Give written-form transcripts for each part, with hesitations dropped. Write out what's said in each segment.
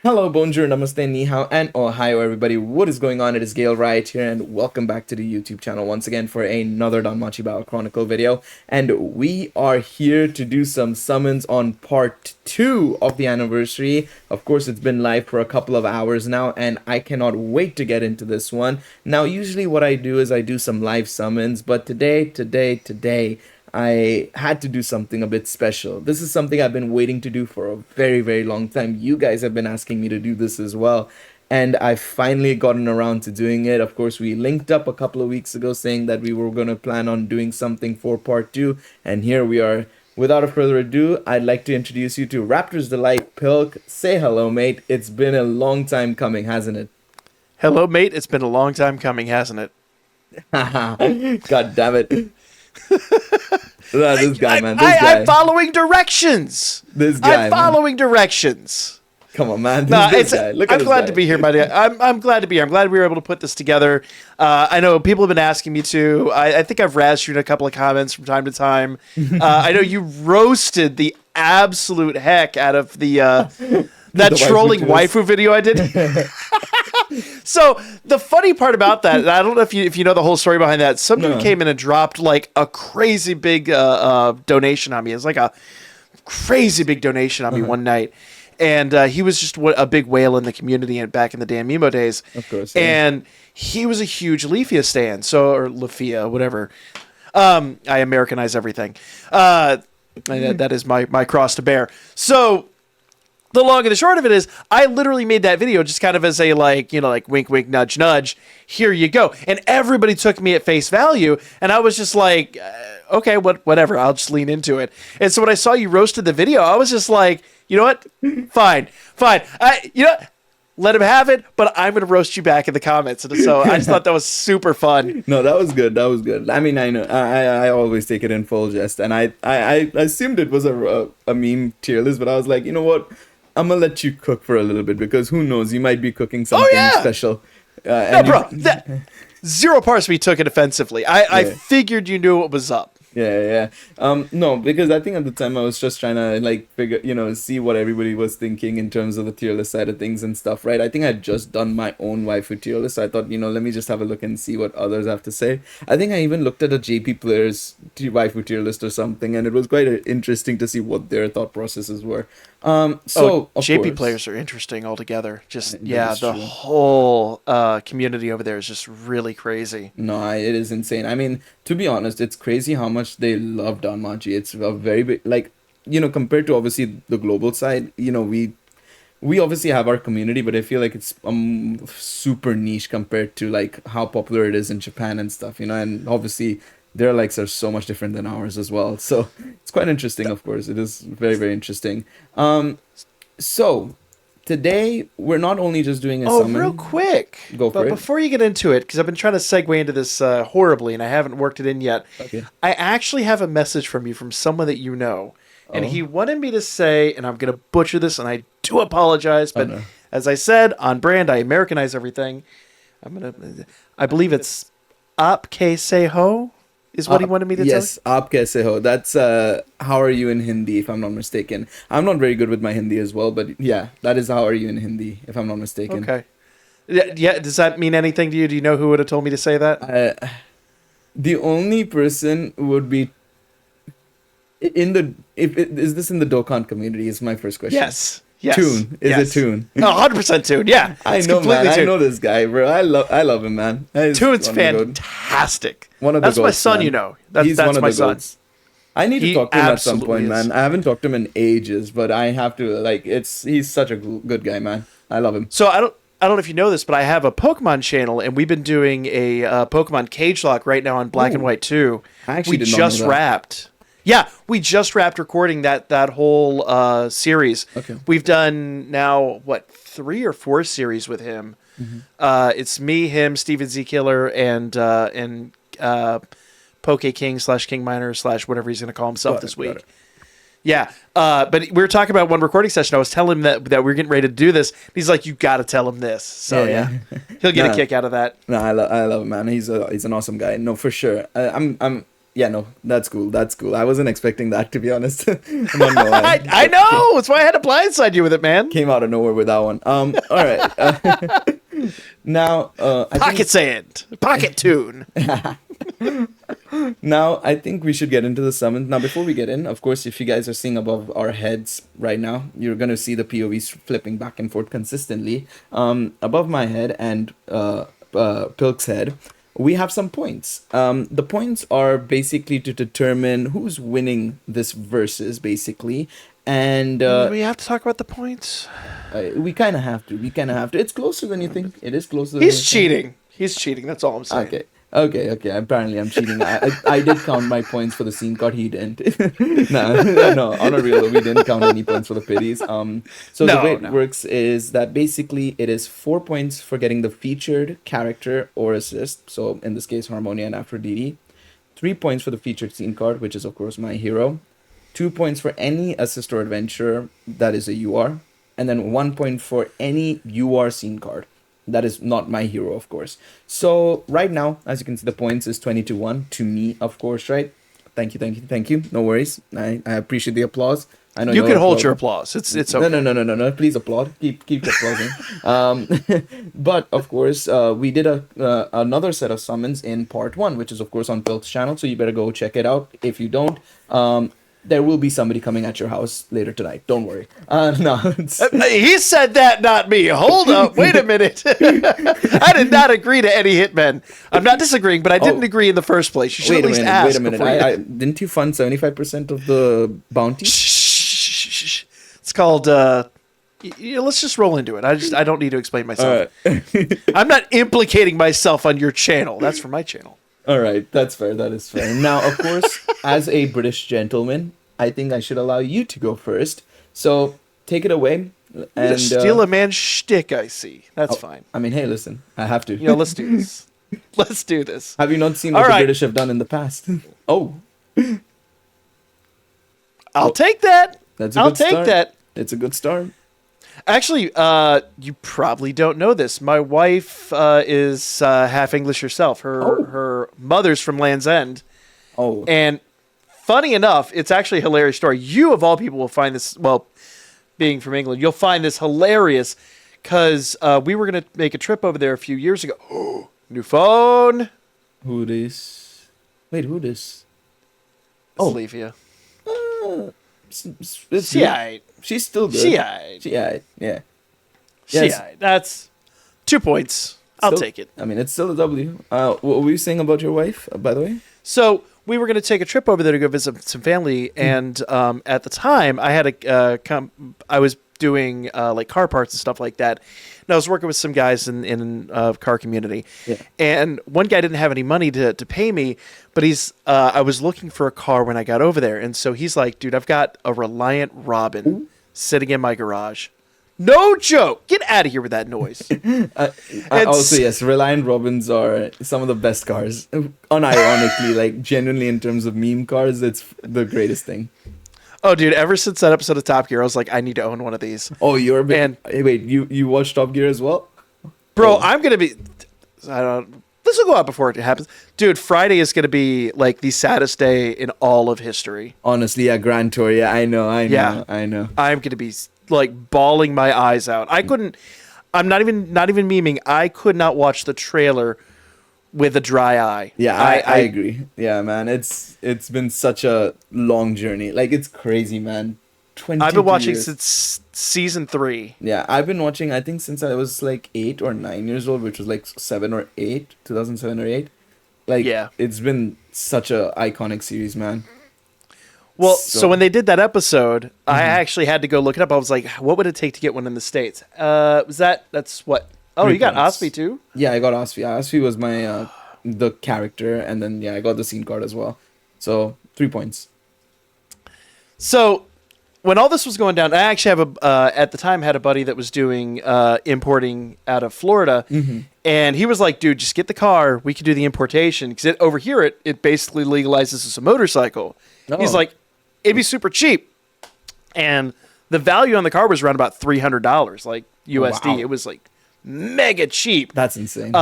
Hello, bonjour, namaste, ni hao, and ohio, everybody. What is going on? It is Galeriot here, and welcome back to the YouTube channel once again for another Danmachi Memoria Chronicle video. And we are here to do some summons on part 2 of the anniversary. Of course, it's been live for a couple of hours now, and I cannot wait to get into this one. Now, usually what I do is I do some live summons, but today, I had to do something a bit special. This is something I've been waiting to do for a very long time. You guys have been asking me to do this as well. And I've finally gotten around to doing it. Of course, we linked up a couple of weeks ago saying that we were going to plan on doing something for part 2. And here we are. Without further ado, I'd like to introduce you to Raptor's Delight Pilk. Say hello, mate. It's been a long time coming, hasn't it? Hello, mate. It's been a long time coming, hasn't it? God damn it. This guy, man. This guy. I'm following directions. This guy. I'm following directions. Come on, man. This guy. Look at I'm this glad guy. to be here, buddy. I'm glad to be here. I'm glad we were able to put this together. I know people have been asking me to. I think I've razzed you in a couple of comments from time to time. I know you roasted the absolute heck out of the that trolling waifu video I did. So the funny part about that, and I don't know if you know the whole story behind that. Some dude came in and dropped like a crazy big donation on me. It's like a crazy big donation on me one night, and he was just a big whale in the community and back in the Dan Mimo days. Of course, and he was a huge Lefia stan, or Lefia, whatever. I Americanize everything. That is my cross to bear. So. The long and the short of it is, I literally made that video just kind of as a, like wink, wink, nudge, nudge. Here you go. And everybody took me at face value. And I was just like, okay, whatever. I'll just lean into it. And so when I saw you roasted the video, I was just like, you know what? Fine. Let him have it, but I'm going to roast you back in the comments. And so I just thought that was super fun. No, that was good. I mean, I know. I always take it in full jest. And I assumed it was a meme tier list, but I was like, you know what? I'm gonna let you cook for a little bit because who knows, you might be cooking something special. No, bro, zero parts of me took it offensively. I figured you knew what was up. Yeah. No, because I think at the time I was just trying to like figure, see what everybody was thinking in terms of the tier list side of things and stuff, right? I think I'd just done my own waifu tier list. So I thought, let me just have a look and see what others have to say. I think I even looked at a JP players waifu tier list or something, and it was quite interesting to see what their thought processes were. JP players are interesting altogether. Just the whole community over there is just really crazy. No, it is insane. I mean, to be honest, it's crazy how much they love Danmachi. It's a very big, compared to obviously the global side. We obviously have our community, but I feel like it's super niche compared to like how popular it is in Japan and stuff. And obviously their likes are so much different than ours as well. So it's quite interesting, of course. It is very interesting. So today we're not only just doing a summon. Real quick. But before you get into it, because I've been trying to segue into this horribly and I haven't worked it in yet. Okay. I actually have a message from you from someone that you know. And he wanted me to say, and I'm going to butcher this, and I do apologize, but as I said, on brand, I Americanize everything. I believe it's Aap Kaise Ho is what he wanted me to tell. Yes, Aap Kaise Ho. That's how are you in Hindi, if I'm not mistaken. I'm not very good with my Hindi as well, but yeah, that is how are you in Hindi, if I'm not mistaken. Okay. Yeah, does that mean anything to you? Do you know who would have told me to say that? The only person would be is this in the Dokkan community is my first question. Yes. Tune. Is it Tune? 100% Tune, yeah. I know, man. I know this guy, bro. I love him, man. Tune's fantastic. That's my son, man. That's my son. I need to talk to him at some point, man. I haven't talked to him in ages, but I have to, he's such a good guy, man. I love him. So I don't know if you know this, but I have a Pokemon channel, and we've been doing a Pokemon Cage Lock right now on Black and White 2. I actually did not know that. Wrapped. Yeah, we just wrapped recording that whole series. Okay. We've done now, 3 or 4 series with him. Mm-hmm. It's me, him, Steven Z Killer, and Poke King / King Miner / whatever he's going to call himself this week. Yeah, but we were talking about one recording session. I was telling him that we were getting ready to do this. He's like, "You got to tell him this." So yeah. He'll get a kick out of that. No, I love him, man. He's an awesome guy. No, for sure. Yeah, no, that's cool. That's cool. I wasn't expecting that, to be honest. Not gonna lie. I know. That's why I had to blindside you with it, man. Came out of nowhere with that one. All right. Now, Pocket sand. Pocket tune. Now, I think we should get into the summons. Now, before we get in, of course, if you guys are seeing above our heads right now, you're going to see the POVs flipping back and forth consistently. Above my head and Pilk's head, we have some points. The points are basically to determine who's winning this versus, basically. And Do we have to talk about the points? we kind of have to. It's closer than you think. It is closer than He's you think. cheating. He's cheating. That's all I'm saying. Okay. Apparently, I'm cheating. I did count my points for the scene card. He didn't. No. On a real, we didn't count any points for the pities. So the way it works is that basically it is 4 points for getting the featured character or assist. So in this case, Harmonia and Aphrodite. 3 points for the featured scene card, which is of course my hero. 2 points for any assist or adventurer that is a UR, and then 1 point for any UR scene card. That is not my hero, of course. So right now, as you can see, the points is 20-1 to me, of course, right? Thank you. No worries. I appreciate the applause. I know You can hold applauding. your applause. It's okay. No. Please applaud. Keep applauding. But of course, we did another set of summons in part 1, which is of course on Pilk's channel. So you better go check it out. If you don't, there will be somebody coming at your house later tonight. Don't worry. No. He said that, not me. Hold up. Wait a minute. I did not agree to any hitmen. I'm not disagreeing, but I didn't agree in the first place. You should at least ask. Wait a minute. Didn't you fund 75% of the bounty? Shh. It's called. Let's just roll into it. I don't need to explain myself. I'm not implicating myself on your channel. That's for my channel. All right, that's fair. That is fair. Now, of course, as a British gentleman, I think I should allow you to go first. So take it away. And steal a man's shtick, I see. That's fine. I mean, hey, listen, I have to. Let's do this. Let's do this. Have you not seen what the British have done in the past? Oh. I'll take that. I'll take that. It's a good start. Actually, you probably don't know this. My wife is half English herself. Her mother's from Land's End. Oh. And funny enough, it's actually a hilarious story. You, of all people, will find this, well, being from England, you'll find this hilarious because we were going to make a trip over there a few years ago. New phone. Who this? Wait, who this? Olivia. She's still good. Yeah. Yes. That's 2 points. I'll take it. I mean, it's still a W. What were you saying about your wife, by the way? So we were going to take a trip over there to go visit some family, and at the time, I had I was doing like car parts and stuff like that, and I was working with some guys in car community, and one guy didn't have any money to pay me, but I was looking for a car when I got over there, and so he's like, dude, I've got a Reliant Robin sitting in my garage. No joke. Get out of here with that noise. Also, yes, Reliant Robins are some of the best cars. Unironically, like genuinely in terms of meme cars, it's the greatest thing. Oh, dude, ever since that episode of Top Gear, I was like, I need to own one of these. Oh, you're a bit... Wait, you watched Top Gear as well? Bro, I'm going to be... This will go out before it happens. Dude, Friday is going to be like the saddest day in all of history. Honestly, yeah, Grand Tour. Yeah, I know. I'm going to be like bawling my eyes out. I'm not even memeing. I could not watch the trailer with a dry eye. Yeah, I agree. Yeah, man, it's been such a long journey. Like, it's crazy, man. I've been watching since season 3. Yeah, I've been watching, I think, since I was like 8 or 9 years old, which was like 2007 or 8. Like, yeah. It's been such a iconic series, man. Well, so when they did that episode, I actually had to go look it up. I was like, what would it take to get one in the States? That's what? Oh, you got Osby too? Yeah, I got Osby. Osby was my, the character, and then, yeah, I got the scene card as well. So, 3 points. So, when all this was going down, I actually have at the time had a buddy that was doing importing out of Florida, and he was like, dude, just get the car. We can do the importation. Because over here, it basically legalizes as a motorcycle. Oh. He's like, it'd be super cheap. And the value on the car was around about $300, like USD. Wow. It was like mega cheap. That's insane.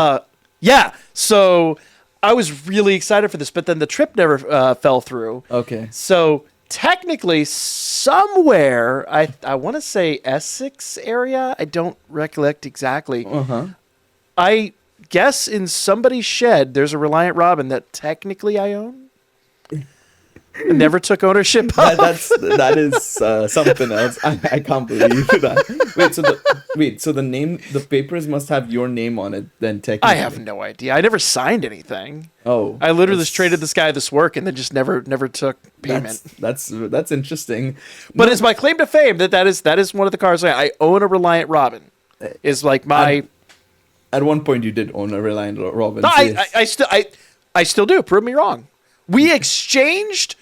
Yeah. So I was really excited for this, but then the trip never fell through. Okay. So technically, somewhere I want to say Essex area. I don't recollect exactly. I guess in somebody's shed, there's a Reliant Robin that technically I own. I never took ownership of. That is something else. I can't believe that. So the name, the papers must have your name on it. Then technically, I have no idea. I never signed anything. Oh, I literally just traded this guy this work and then just never took payment. That's interesting. But it's my claim to fame that is one of the cars I own a Reliant Robin. Is like my. At one point, you did own a Reliant Robin. No, I still do. Prove me wrong. We exchanged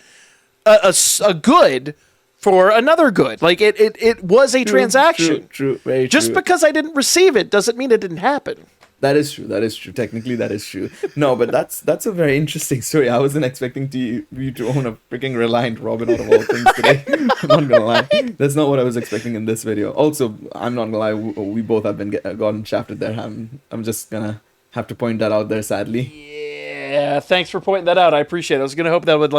a good for another good. Like it was a transaction. True. Very Just true. because I didn't receive it doesn't mean it didn't happen. That is true. Technically, that is true. No, but that's a very interesting story. I wasn't expecting you to own a freaking Reliant Robin out of all things today. I'm not gonna lie. That's not what I was expecting in this video. Also, I'm not gonna lie. We both have been gotten shafted there. I'm just gonna have to point that out there, sadly. Yeah, thanks for pointing that out. I appreciate it. I was gonna hope that would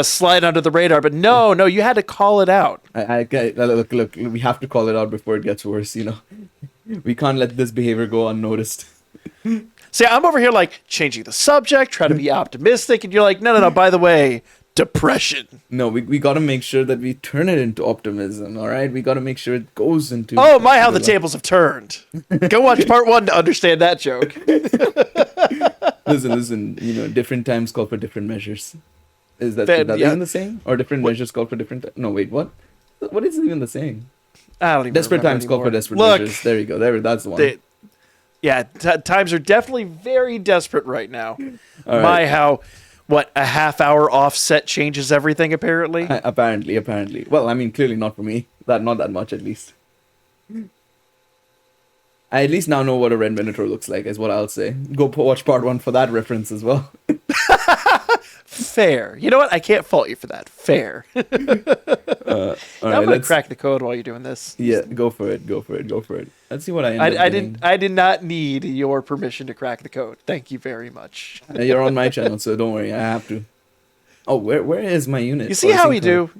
slide under the radar, but no, you had to call it out. Look, we have to call it out before it gets worse. We can't let this behavior go unnoticed. See, I'm over here like changing the subject, trying to be optimistic, and you're like, no. By the way, depression. No, we got to make sure that we turn it into optimism. All right, we got to make sure it goes into. Oh my, how the tables have turned! Go watch part 1 to understand that joke. Listen. Different times call for different measures. Is that even the same? Or different measures call for different? No, wait, what? What is even the saying? I don't even Desperate times anymore. call for desperate Look, measures. There you go. That's the one. Times are definitely very desperate right now. All right. A half hour offset changes everything, apparently? Apparently. Well, I mean, clearly not for me. Not that much, at least. I at least now know what a Red Minotaur looks like, is what I'll say. Go watch part 1 for that reference as well. Fair. You know what? I can't fault you for that. Fair. All right, I'm going to crack the code while you're doing this. Yeah, go for it. Let's see what I end up doing. I did not need your permission to crack the code. Thank you very much. You're on my channel, so don't worry. I have to. Oh, where is my unit? You see how he do?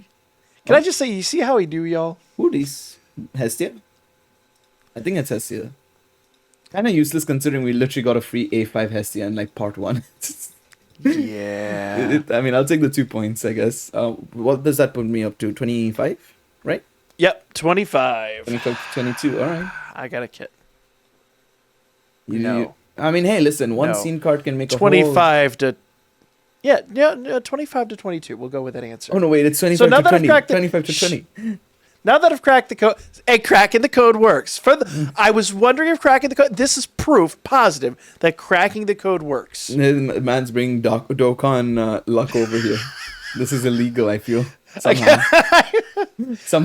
Can I just say, you see how he do, y'all? Who these? Hestia? I think it's Hestia. Kind of useless considering we literally got a free A5 Hestia in part 1. Yeah. I'll take the 2 points, I guess. What does that put me up to? 25, right? Yep, 25. 25 to 22, all right. I got a kit. Hey, listen, one scene card can make 25 to... Yeah, 25 to 22. We'll go with that answer. Oh, no, wait, it's 25 to 20. 25 to 20. Now that I've cracked the code, cracking the code works. I was wondering if cracking the code. This is proof positive that cracking the code works. Man's bringing Dokkan luck over here. This is illegal, I feel. Somehow.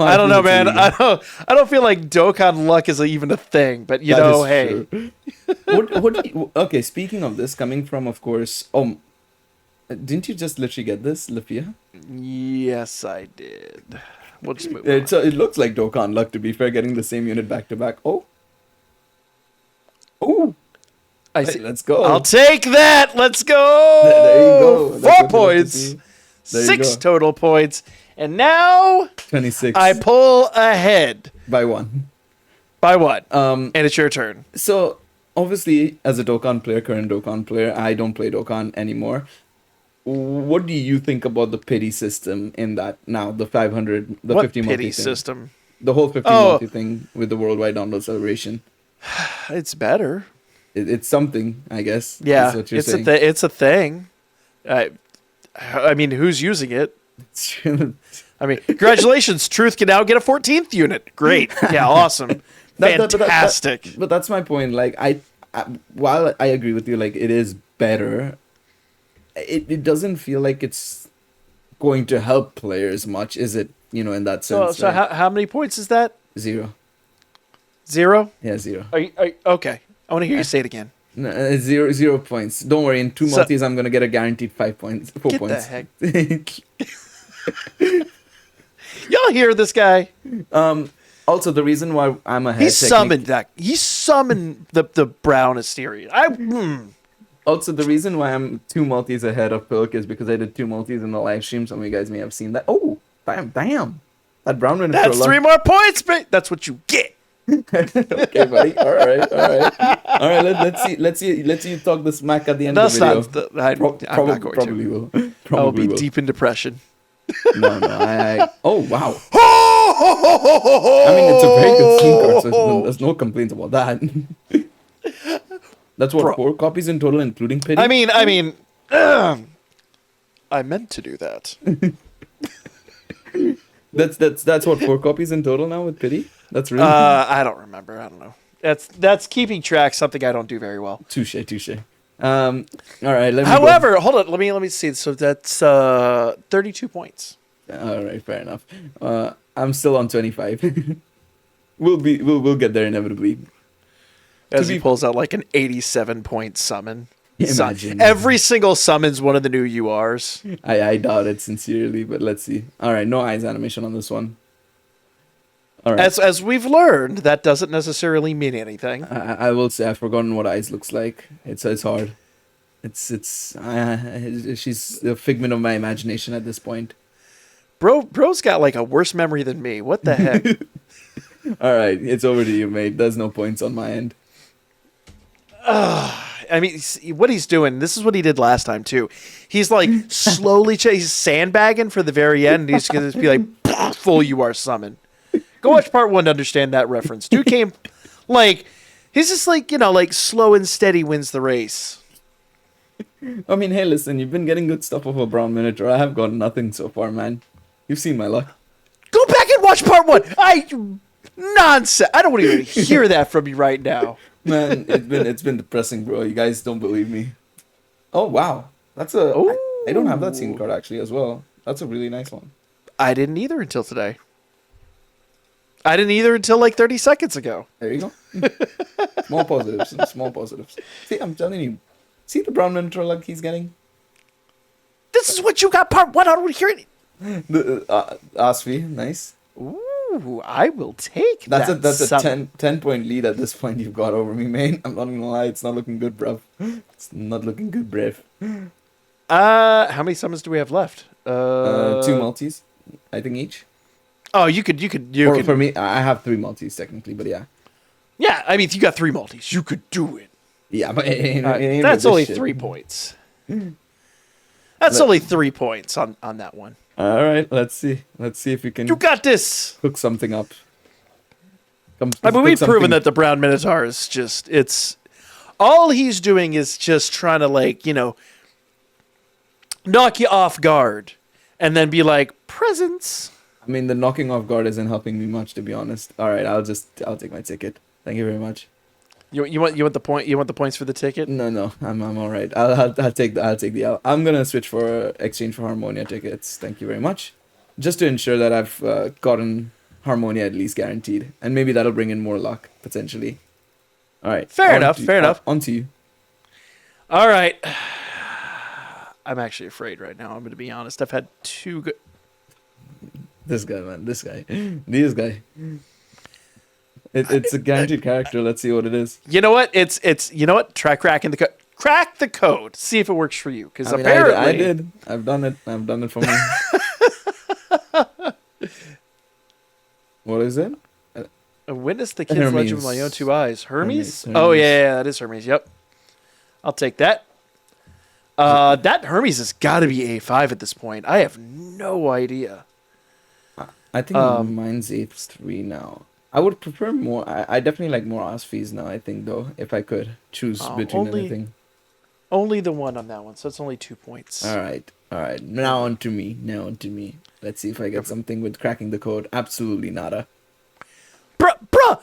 I don't know, man. I don't feel like Dokkan luck is even a thing. But hey. Okay, speaking of this, coming from, of course. Didn't you just literally get this, Lafia? Yes, I did. We'll just move on. It looks like Dokkan luck, to be fair, getting the same unit back to back. Oh, I see. Let's go. I'll take that. Let's go. There you go. 4 points. 6 total points. And now 26. I pull ahead by 1. And it's your turn. So obviously, as a current Dokkan player, I don't play Dokkan anymore. What do you think about the pity system in that now? The 500, the what 50 multi pity thing. system? The whole 50 multi thing with the worldwide download celebration. It's better. It's something, I guess. Yeah, what you're it's saying. it's a thing. I mean, who's using it? I mean, congratulations, Truth can now get a 14th unit. Great. Yeah, awesome. Fantastic. But that's my point. Like, while I agree with you, like, it is better, it doesn't feel like it's going to help players much, is it? In that sense. So right? how many points is that? 0. 0? Yeah, 0. Are you, okay. I want to hear you say it again. No, 0 points. Don't worry. In 2 multis, I'm gonna get a guaranteed 5 points. 4 get points. The heck. Y'all hear this guy? Also, the reason why I'm ahead. He summoned the brown Asterion. Also, the reason why I'm 2 multis ahead of Pilk is because I did 2 multis in the live stream. Some of you guys may have seen that. Oh, damn. That brown one. That's 3 more points, mate. That's what you get. Okay, buddy. All right. Let's see you talk the smack at the end of the video. I'm not going probably to. will. I'll be will. deep in depression. No. Oh, wow. I mean, it's a very good scene card, so there's no complaints about that. That's what, Bro. 4 copies in total, including Pity? I mean, I meant to do that. That's what, 4 copies in total now with Pity? That's really I don't remember. I don't know. That's keeping track, something I don't do very well. touche. All right. However, hold on. Let me see. So that's 32 points. All right, fair enough. I'm still on 25. We'll get there inevitably. As he pulls out like an 87-point summon. Imagine. Every single summon's one of the new URs. I doubt it sincerely, but let's see. All right, no eyes animation on this one. All right. As we've learned, that doesn't necessarily mean anything. I will say I've forgotten what eyes looks like. It's hard. She's a figment of my imagination at this point. Bro's got like a worse memory than me. What the heck? All right, it's over to you, mate. There's no points on my end. I mean, what he's doing, this is what he did last time, too. He's like slowly he's sandbagging for the very end. And he's going to be like, full UR summon. Go watch part 1 to understand that reference. Dude came, like, he's just like, like slow and steady wins the race. I mean, hey, listen, you've been getting good stuff off a brown miniature. I have got nothing so far, man. You've seen my luck. Go back and watch part 1. Nonsense. I don't want to even hear that from you right now. Man, it's been depressing, bro. You guys don't believe me. Oh, wow. That's I don't have that scene card, actually, as well. That's a really nice one. I didn't either until today. I didn't either until like 30 seconds ago. There you go. Small positives. See, I'm telling you. See the brown miniature luck he's getting? This is what you got part 1. I don't want to hear it. The Asfi, nice. Ooh, I will take that's that. That's a 10 point lead at this point you've got over me, man. I'm not gonna lie, it's not looking good, bruv. It's not looking good, bruv. How many summons do we have left? 2 multis, I think each. Oh, you could. For me, I have 3 multis technically, but yeah. Yeah, I mean, if you got 3 multis, you could do it. Yeah, but it ain't that's with only this 3 points. That's only 3 points on that one. All right, let's see if we can. You got this. Cook something up. I mean, we've proven that the brown minotaur is it's all he's doing is just trying to like knock you off guard, and then be like presents. I mean, the knocking off guard isn't helping me much, to be honest. All right, I'll take my ticket. Thank you very much. You want the point? You want the points for the ticket? No, I'm all right. I'll take the L. I'm gonna switch for exchange for Harmonia tickets. Thank you very much. Just to ensure that I've gotten Harmonia at least guaranteed, and maybe that'll bring in more luck potentially. All right. Fair enough. On to you. All right. I'm actually afraid right now. I'm going to be honest. I've had 2 good. This guy, man. This guy. It's a guaranteed character. Let's see what it is. You know what? It's Try cracking the code. Crack the code. See if it works for you. Because I mean, apparently I did. I've done it for me. What is it? I witnessed the kid's Hermes. legend with my own 2 eyes. Hermes? Hermes. Oh yeah, that is Hermes. Yep. I'll take that. That Hermes has got to be A5 at this point. I have no idea. I think mine's A3 now. I would prefer more. I definitely like more Osphys now, I think, though, if I could choose between anything. Only the one on that one, so it's only 2 points. All right. Now on to me. Let's see if I get something with cracking the code. Absolutely nada. Bruh!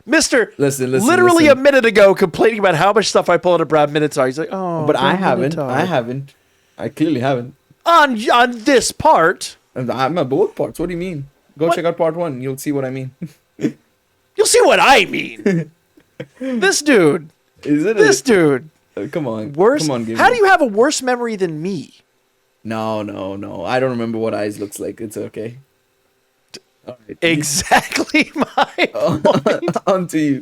Mister, listen. Literally a minute ago, complaining about how much stuff I pull out of Brad Minotaur. He's like, oh, but I haven't. I clearly haven't. On this part. I'm at both parts. What do you mean? Go check out part 1. You'll see what I mean. You'll see what I mean. This dude. Is it? This dude. Come on. Worse? Come on, How do you have a worse memory than me? No. I don't remember what eyes looks like. It's okay. All right. Exactly my point. On to you,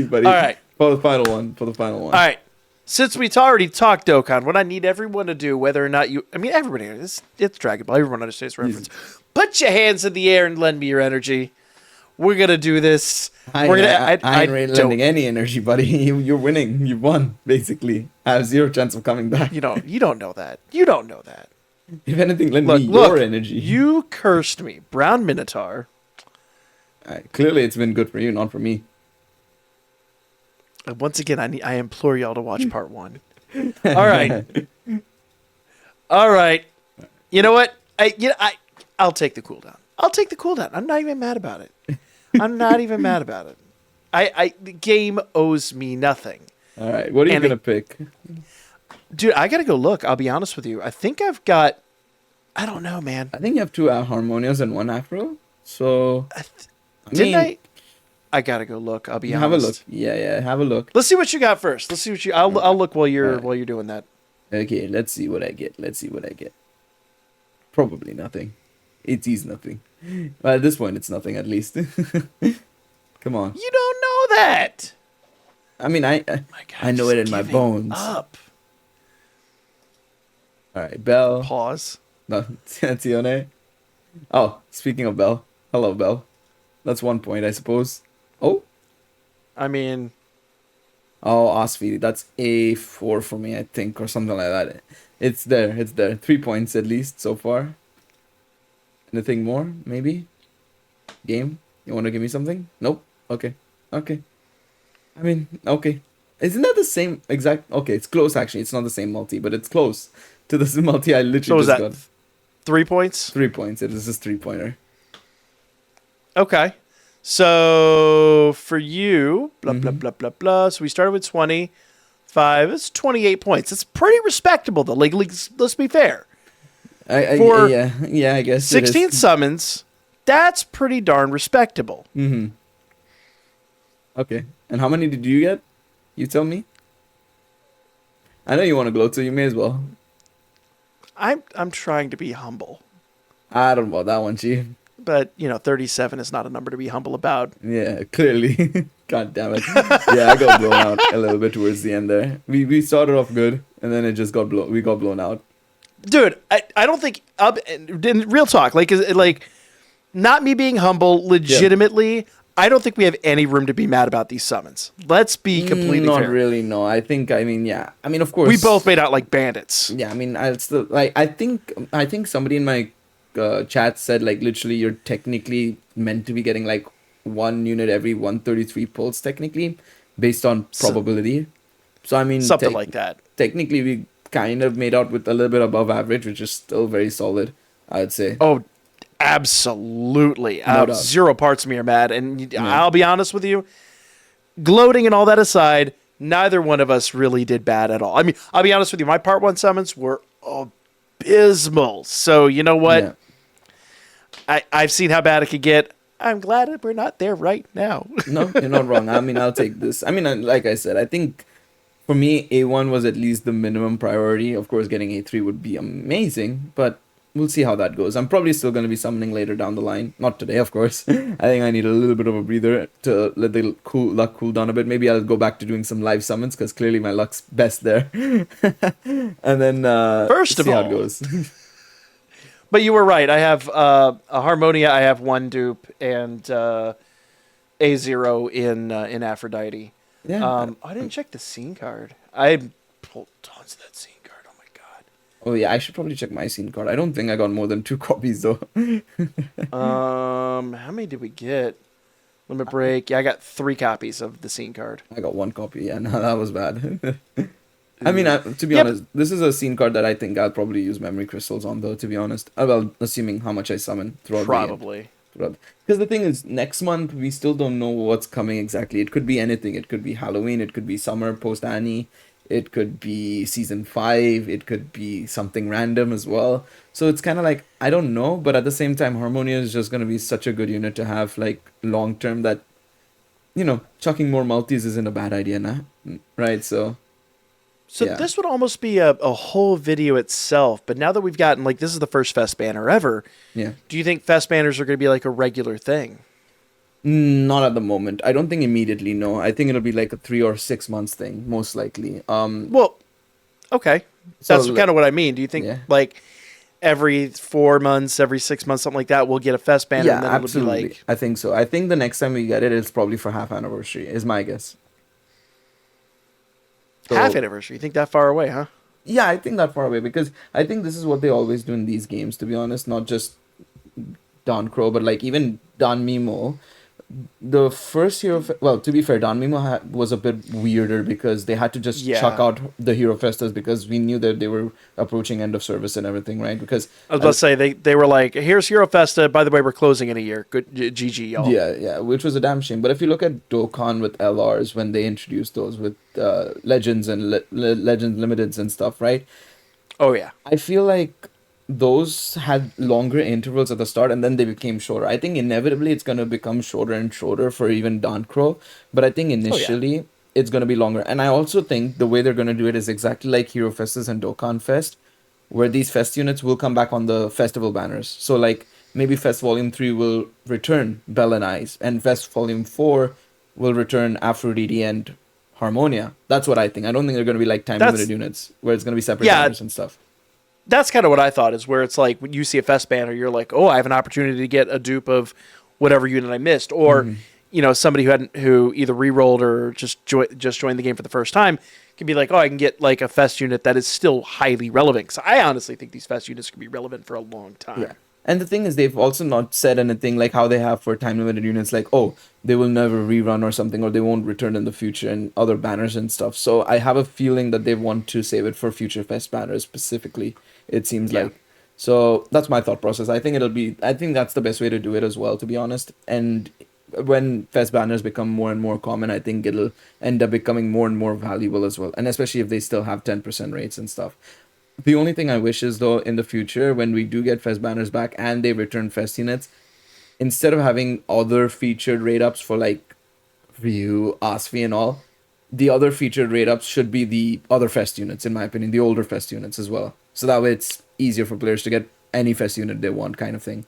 buddy. All right. For the final one. All right. since we already talked Dokkan, what I need everyone to do, whether or not you, I mean, everybody, it's Dragon Ball. Everyone understands reference. Put your hands in the air and lend me your energy. We're gonna do this. I ain't really lending any energy, buddy. You're winning. You won, basically. I have zero chance of coming back. You don't know that. You don't know that. If anything, lend me your energy. You cursed me, Brown Minotaur. Clearly, it's been good for you, not for me. Once again, I implore y'all to watch part 1. All right. All right. You know what? I'll take the cooldown. I'll take the cooldown. I'm not even mad about it. I'm not even mad about it. The game owes me nothing. All right. What are you going to pick? Dude, I got to go look. I'll be honest with you. I think I've got... I don't know, man. I think you have 2 Harmonias and 1 Afro. So... I gotta go look. I'll be honest. Have a look. Yeah, have a look. Let's see what you got first. Let's see what you. I'll look while you're doing that. Okay, let's see what I get. Probably nothing. It is nothing. Well, at this point, it's nothing. At least. Come on. You don't know that. I mean, I know it in my bones. Up. All right, Bell. Pause. No, Tione. Oh, speaking of Bell. Hello, Bell. That's 1 point, I suppose. Oh. I mean. Oh, Osfi. That's A4 for me, I think, or something like that. It's there. 3 points at least so far. Anything more? Maybe? Game? You want to give me something? Nope. Okay. I mean, okay. Isn't that the same exact... Okay, it's close, actually. It's not the same multi, but it's close to the multi I literally just got. 3 points? 3 points. It is just 3-pointer. Okay. So for you, blah, blah, blah, blah, blah. So we started with 25. It's 28 points. It's pretty respectable, though. Like let's be fair. Yeah, I guess 16 summons, that's pretty darn respectable. Mm-hmm. Okay. And how many did you get? You tell me. I know you want to gloat, so you may as well. I'm trying to be humble. I don't know about that one, Chief. But, 37 is not a number to be humble about. Yeah, clearly. God damn it. Yeah, I got blown out a little bit towards the end there. We started off good, and then it just got blown out. Dude, I don't think... in real talk, not me being humble, legitimately, yeah. I don't think we have any room to be mad about these summons. Let's be completely fair. Not really, no. I mean, of course... We both made out like bandits. Yeah, I mean, I think somebody in my... chat said literally you're technically meant to be getting 1 unit every 133 pulls technically based on probability. So I mean something like that. Technically we kind of made out with a little bit above average, which is still very solid, I would say. Oh, absolutely. No doubt. 0 parts of me are mad, and I'll be honest with you, gloating and all that aside, neither one of us really did bad at all. I mean, I'll be honest with you, my part 1 summons were abysmal. So you know what? Yeah. I've seen how bad it could get. I'm glad we're not there right now. No, you're not wrong. I mean, I'll take this. I mean, like I said, I think for me, A1 was at least the minimum priority. Of course, getting A3 would be amazing, but we'll see how that goes. I'm probably still going to be summoning later down the line. Not today, of course. I think I need a little bit of a breather to let the luck cool down a bit. Maybe I'll go back to doing some live summons because clearly my luck's best there. And then first of see all, how it goes. But you were right. I have a Harmonia. I have 1 dupe and A0 in Aphrodite. Yeah. I didn't check the scene card. I pulled tons of that scene card. Oh my god. Oh yeah, I should probably check my scene card. I don't think I got more than 2 copies though. How many did we get? Limit break. Yeah, I got 3 copies of the scene card. I got 1 copy. Yeah, no, that was bad. I mean, to be honest, this is a scene card that I think I'll probably use memory crystals on, though, to be honest. Well, assuming how much I summon throughout probably. Because the thing is, next month, we still don't know what's coming exactly. It could be anything. It could be Halloween. It could be summer post-Annie. It could be season 5. It could be something random as well. So it's kind of I don't know. But at the same time, Harmonia is just going to be such a good unit to have, long-term that, chucking more multis isn't a bad idea, nah? Right, So yeah. This would almost be a whole video itself, but now that we've gotten, this is the first Fest banner ever, yeah. Do you think Fest banners are going to be a regular thing? Not at the moment. I don't think immediately. No, I think it'll be like a 3 or 6 months thing, most likely. Well, okay, So that's kind of what I mean. Do you think yeah. like every 4 months, every 6 months, something like that, we'll get a fest banner, Yeah, and then absolutely. it'll be like I think so. I think the next time we get it, it's probably for half anniversary. Is my guess. half So anniversary. You think that far away, huh? yeah, I think that far away because I think this is what they always do in these games. To be honest, not just Don Crow, but like even Don Mimo. The first Hero, well, to be fair, Don Mimo was a bit weirder because they had to just chuck Yeah. out the Hero Festas because we knew that they were approaching end of service and everything, right? Because I was about to say they were like, here's Hero Festa. By the way, we're closing in a year. Good GG, y'all. yeah, which was a damn shame. But if you look at Dokkan with LRs when they introduced those with Legends and Legends Limiteds and stuff, right? Oh yeah. I feel like those had longer intervals at the start and then they became shorter. I think inevitably it's going to become shorter and shorter for even Don Crow, but I think initially it's going to be longer. And I also think the way they're going to do it is exactly like Hero Festas and Dokkan Fest, where these Fest units will come back on the festival banners. So, like, maybe Fest Volume 3 will return Bell and Eyes, and Fest Volume 4 will return Aphrodite and Harmonia. That's what I think. I don't think they're going to be like time limited units where it's going to be separate banners and stuff. That's kind of what I thought, is where it's like when you see a fest banner, you're like, oh, I have an opportunity to get a dupe of whatever unit I missed, or somebody who either re-rolled or just joined the game for the first time can be like, oh, I can get like a fest unit that is still highly relevant. So I honestly think these fest units can be relevant for a long time. Yeah. And the thing is, they've also not said anything like how they have for time limited units, like, oh, they will never rerun or something, or they won't return in the future and other banners and stuff. So I have a feeling that they want to save it for future fest banners specifically, it seems like. So that's my thought process. I think that's the best way to do it as well, to be honest. And when fest banners become more and more common, I think it'll end up becoming more and more valuable as well. And especially if they still have 10% rates and stuff. The only thing I wish is, though, in the future, when we do get Fest banners back and they return Fest units, instead of having other featured rate ups for like Ryu, Asfi, and all, the other featured rate ups should be the other Fest units, in my opinion, the older Fest units as well. So that way it's easier for players to get any Fest unit they want, kind of thing.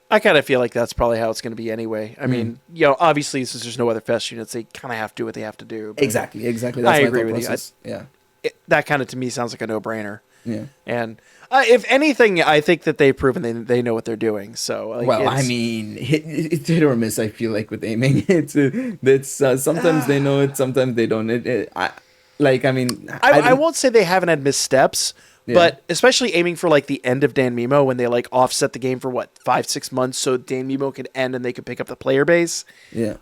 I kind of feel like that's probably how it's going to be anyway. I mean, obviously, since there's no other fest units, they kind of have to do what they have to do. Exactly. That's I my agree thought with process. that kind of, to me, sounds like a no-brainer. Yeah. And if anything, I think that they've proven they know what they're doing. So, like, well, I mean, it's hit or miss. I feel like with aiming, it's sometimes they know it, sometimes they don't. I won't say they haven't had missteps, but especially aiming for like the end of Dan Mimo when they like offset the game for 5-6 months so Dan Mimo could end and they could pick up the player base. Yeah.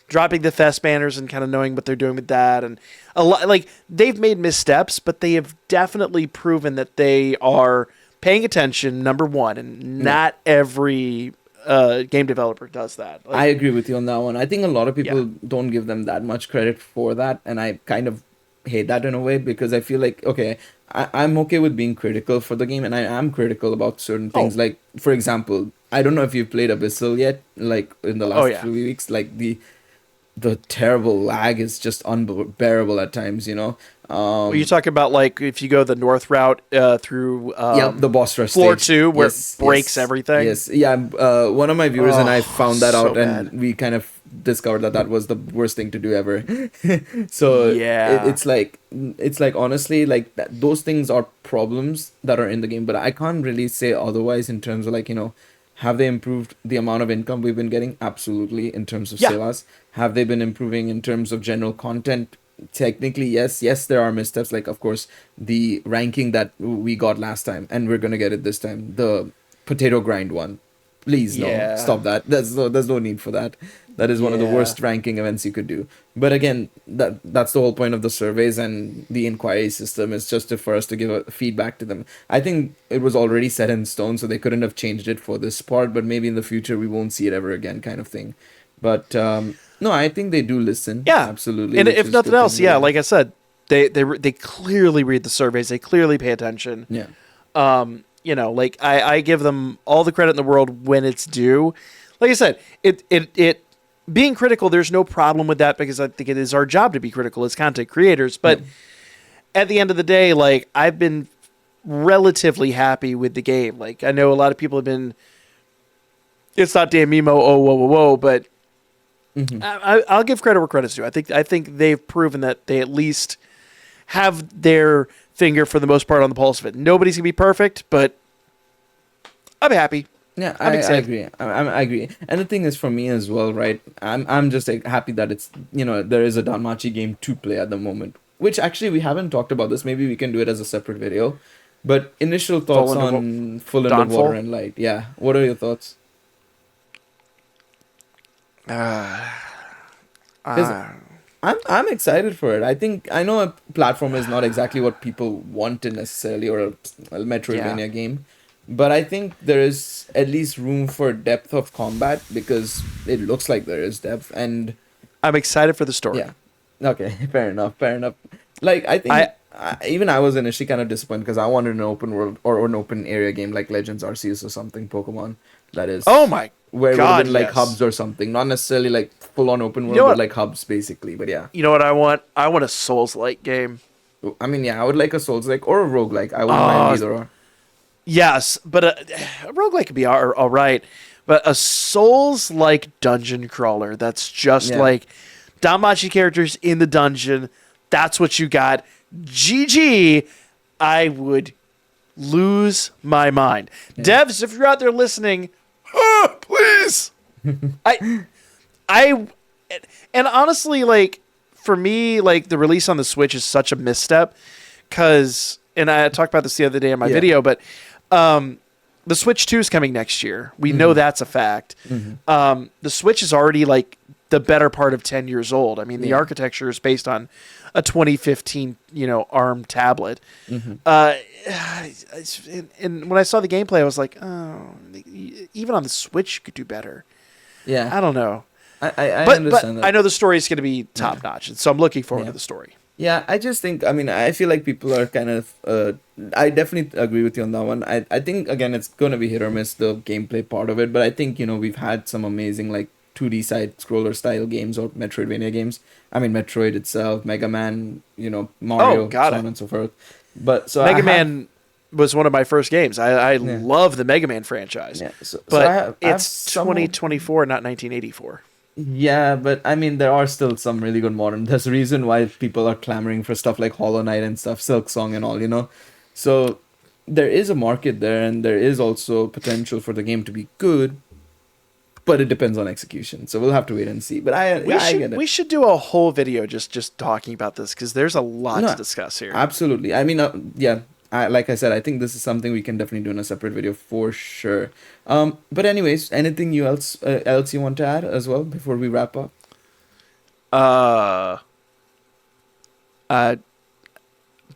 Dropping the fest banners and kind of knowing what they're doing with that, and a lot, like, they've made missteps, but they have definitely proven that they are paying attention. Number one, and not every game developer does that. Like, I agree with you on that one. I think a lot of people don't give them that much credit for that, and I kind of hate that in a way because I feel like, okay, I'm okay with being critical for the game, and I am critical about certain things. Like, for example, I don't know if you've played Abyssal yet, like in the last few weeks, like the terrible lag is just unbearable at times, you talking about like if you go the north route through the boss rush floor stage. 2 where it breaks everything. Yes, yeah. One of my viewers and I found that so out, and we kind of discovered that was the worst thing to do ever. So it's like honestly, like those things are problems that are in the game, but I can't really say otherwise in terms of like, have they improved the amount of income we've been getting? Absolutely. In terms of sales, have they been improving in terms of general content? Technically, yes. There are missteps, like of course the ranking that we got last time, and we're gonna get it this time. The potato grind one. Please no, stop that. There's no need for that. That is one of the worst ranking events you could do. But again, that's the whole point of the surveys and the inquiry system, is just for us to give a feedback to them. I think it was already set in stone, so they couldn't have changed it for this part, but maybe in the future we won't see it ever again, kind of thing. But no, I think they do listen. Yeah, absolutely. And if nothing else, like I said, they clearly read the surveys. They clearly pay attention. Yeah. Like I give them all the credit in the world when it's due. Like I said, it being critical, there's no problem with that because I think it is our job to be critical as content creators. But at the end of the day, like, I've been relatively happy with the game. Like, I know a lot of people have been, it's not Dan Mimo, whoa, but I'll give credit where credit's due. I think they've proven that they at least have their finger for the most part on the pulse of it. Nobody's gonna be perfect, but I'm happy. Yeah, I'm I excited. agree. I agree. And the thing is, for me as well, right? I'm just like happy that it's there is a Danmachi game to play at the moment. Which actually we haven't talked about this. Maybe we can do it as a separate video. But initial thoughts on Full Underwater and Light. Yeah, what are your thoughts? 'Cause I'm excited for it. I know a platform is not exactly what people wanted necessarily, or a Metroidvania game. But I think there is at least room for depth of combat because it looks like there is depth, and I'm excited for the story. yeah. Okay, fair enough. Fair enough. Like I think even I was initially kind of disappointed because I wanted an open world or an open area game like Legends Arceus or something, Pokemon. That is. Oh my where it would God, have been like yes. hubs or something, not necessarily like full on open world, know but what? like hubs basically. But yeah, You know what I want? I want a Souls-like game. I mean, yeah, I would like a Souls like or a roguelike. I wouldn't mind either. Or Yes, but a roguelike could be all right. But a Souls-like dungeon crawler that's just like Danmachi characters in the dungeon. That's what you got. GG. I would lose my mind. Devs, if you're out there listening, please. I and honestly, like for me, like the release on the Switch is such a misstep because, and I talked about this the other day in my video, but the Switch 2 is coming next year. We know that's a fact. The Switch is already like the better part of 10 years old. I mean, the architecture is based on a 2015, ARM tablet. And when I saw the gameplay, I was like, oh, even on the Switch, you could do better. yeah, I don't know. I understand But that. I know the story is going to be top notch, and so I'm looking forward to the story. Yeah, I just think, I mean, I feel like people are kind of, I definitely agree with you on that one. I think, again, it's going to be hit or miss, the gameplay part of it, but I think, we've had some amazing, like, 2D side-scroller style games or Metroidvania games. I mean, Metroid itself, Mega Man, Mario, so on and so forth. But, so Mega Man was one of my first games. I love the Mega Man franchise. Yeah, but it's 2024, not 1984. Yeah, but I mean, there are still some really good modern. There's a reason why people are clamoring for stuff like Hollow Knight and stuff, Silk Song and all. So there is a market there, and there is also potential for the game to be good, but it depends on execution. So we'll have to wait and see. But I get it. We should do a whole video just talking about this because there's a lot to discuss here. Absolutely. I mean, like I said, I think this is something we can definitely do in a separate video for sure. But anyways, anything else you want to add as well before we wrap up?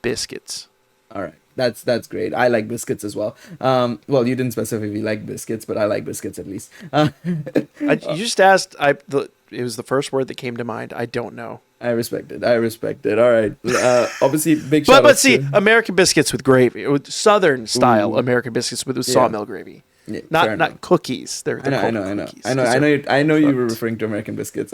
Biscuits. All right. That's great. I like biscuits as well. Well, you didn't specifically like biscuits, but I like biscuits at least. You just asked. It was the first word that came to mind. I don't know. I respect it. All right. Obviously, big shout out. But see, American biscuits with gravy, Southern style American biscuits with sawmill gravy. Yeah, not cookies. I know you were referring to American biscuits.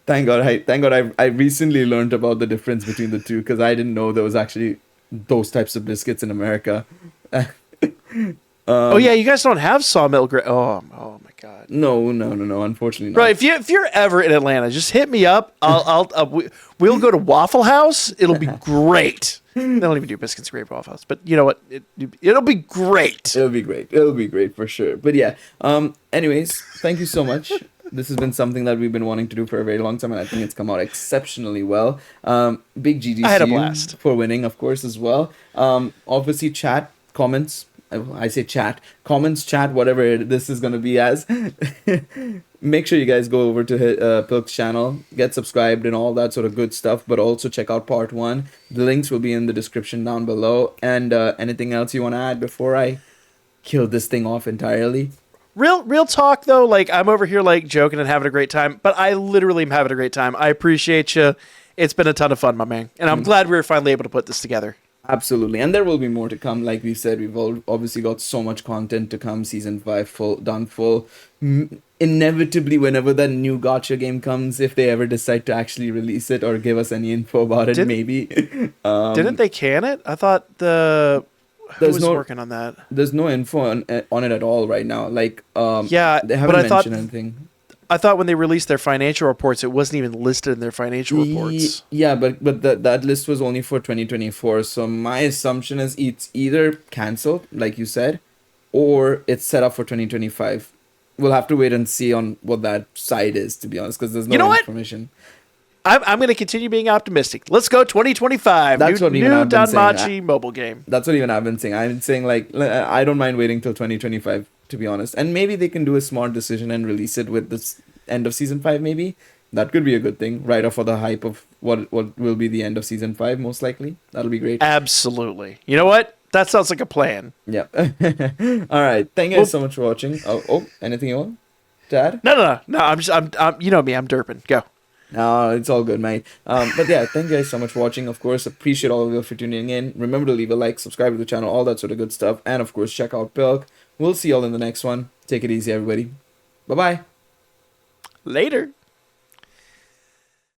Thank God I recently learned about the difference between the two because I didn't know there was actually those types of biscuits in America. Oh yeah, you guys don't have sawmill gravy. Oh my God. No, unfortunately not. Bro, if you're ever in Atlanta, just hit me up. We'll go to Waffle House. It'll be great. They don't even do biscuits and gravy Waffle House, but you know what? It'll be great. It'll be great for sure. But yeah. Anyways, thank you so much. This has been something that we've been wanting to do for a very long time, and I think it's come out exceptionally well. Big GG I had a blast for winning, of course, as well. Obviously, chat, comments. I say chat, comments, chat, whatever this is going to be as. Make sure you guys go over to Pilk's channel, get subscribed and all that sort of good stuff, but also check out part 1. The links will be in the description down below. And anything else you want to add before I kill this thing off entirely? Real talk, though, like, I'm over here, like, joking and having a great time, but I literally am having a great time. I appreciate you. It's been a ton of fun, my man. And I'm glad we were finally able to put this together. Absolutely, and there will be more to come. Like we said, we've obviously got so much content to come. Season 5 full. Inevitably, whenever that new gacha game comes, if they ever decide to actually release it or give us any info about it, maybe. Didn't they can it? I thought who was working on that? There's no info on it at all right now. Like, yeah, they haven't mentioned anything. I thought when they released their financial reports, it wasn't even listed in their financial reports. Yeah, but that list was only for 2024. So my assumption is it's either canceled, like you said, or it's set up for 2025. We'll have to wait and see on what that side is, to be honest, because there's no You know what? information. I'm going to continue being optimistic. Let's go 2025. That's what even new I've been saying. Danmachi mobile game. That's what even I've been saying. I've been saying, like, I don't mind waiting till 2025, to be honest. And maybe they can do a smart decision and release it with this end of season 5, maybe. That could be a good thing, right off of the hype of what will be the end of season 5, most likely. That'll be great. Absolutely. You know what? That sounds like a plan. Yeah. All right. Thank you guys so much for watching. Oh, anything you want to add? No. I'm you know me. I'm derping. Go. No, it's all good, mate. But yeah, thank you guys so much for watching. Of course, appreciate all of you for tuning in. Remember to leave a like, subscribe to the channel, all that sort of good stuff. And of course, check out Pilk. We'll see y'all in the next one. Take it easy, everybody. Bye-bye. Later.